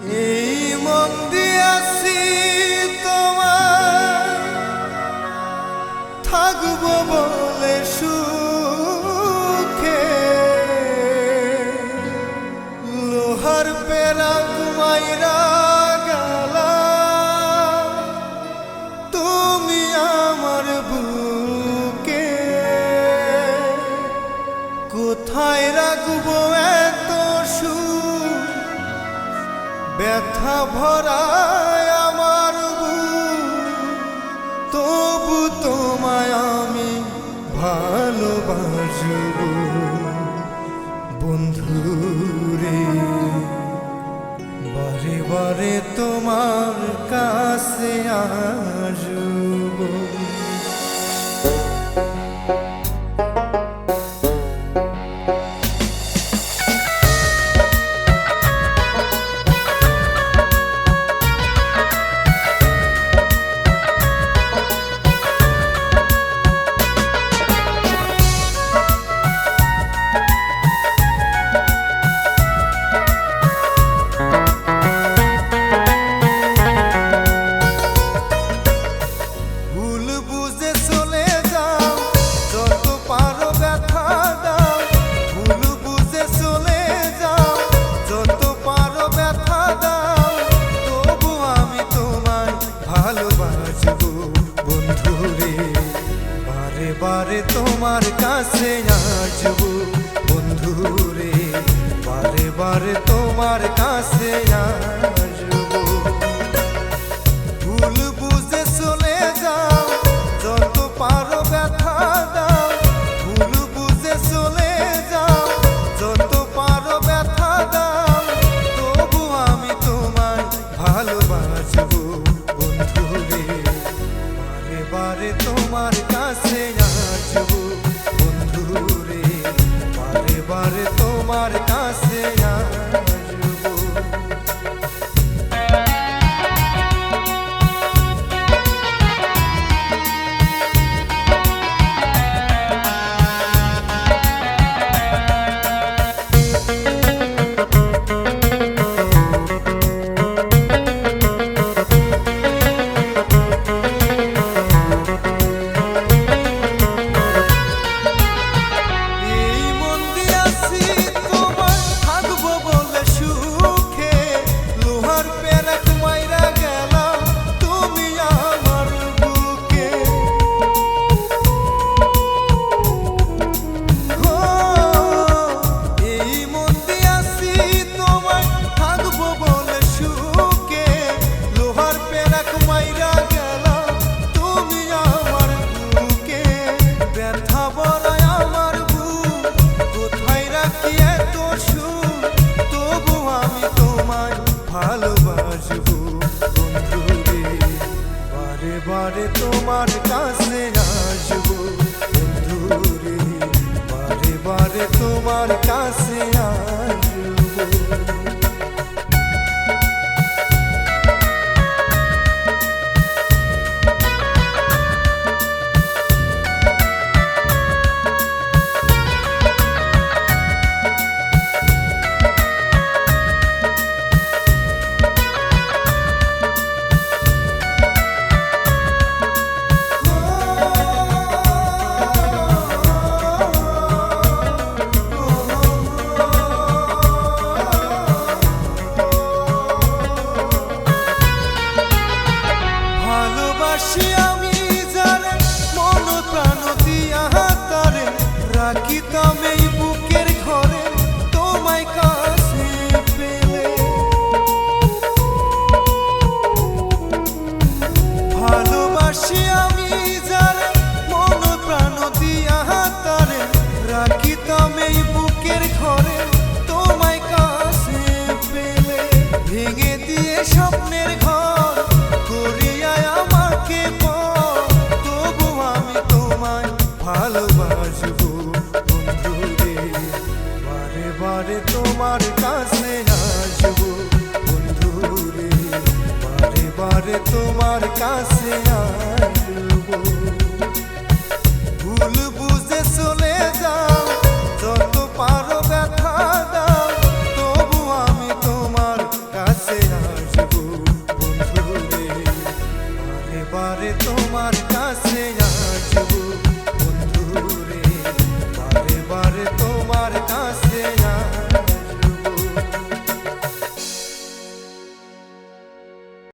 এই মন দিয়াছি তোমার থাকবো বলে সুখে, লোহার পেরা ঘুমাইরা গেলা তুমি আমার বুকে। কোথায় রাখবো এত সুখ, ব্যথা ভরায় আমার বুক, তবু তোমায় আমি ভালোবাসব বন্ধুরে। বারে বারে তোমার কাছে আসব। বারে তোমার কাছে আসব বন্ধুরে, বারে বারে তোমার কাছে আসব। ভুল বুঝে চলে যাও, যত পারো ব্যথা দাও। ভুল বুঝে চলে যাও, যত পারো ব্যথা দাও, তবু আমি তোমায় ভালোবাসব বন্ধুরে। বারে বারে তোমার কাছে আসব বন্ধুরে, বারে বারে তোমার কাছে আসব। ভালোবাসব বন্ধুরে, বারে বারে তোমার কাছে আসব বন্ধুরে, বারে বারে তোমার কাছে আসব। আমি যারে মন প্রাণ দিয়া তারে রাখিতাম এই বুকের ঘরে, তোমায় কাছে পেলে। ভালোবাসি আমি যারে মন প্রাণ দিয়া তারে রাখিতাম এই বুকের ঘরে, তোমায় কাছে পেলে। ভেঙে দিয়ে স্বপ্নের ঘর করিয়ায় আমাকে তবু আমি তোমায় ভালোবাসব বন্ধুরে, বারে বারে তোমার কাছে আসব বন্ধুরে, বারে বারে তোমার কাছে আসব। ভুল বুঝে চলে যাও, যত পারো ব্যথা দাও, তবু আমি তোমার কাছে আমারে তোমার কাছে আজ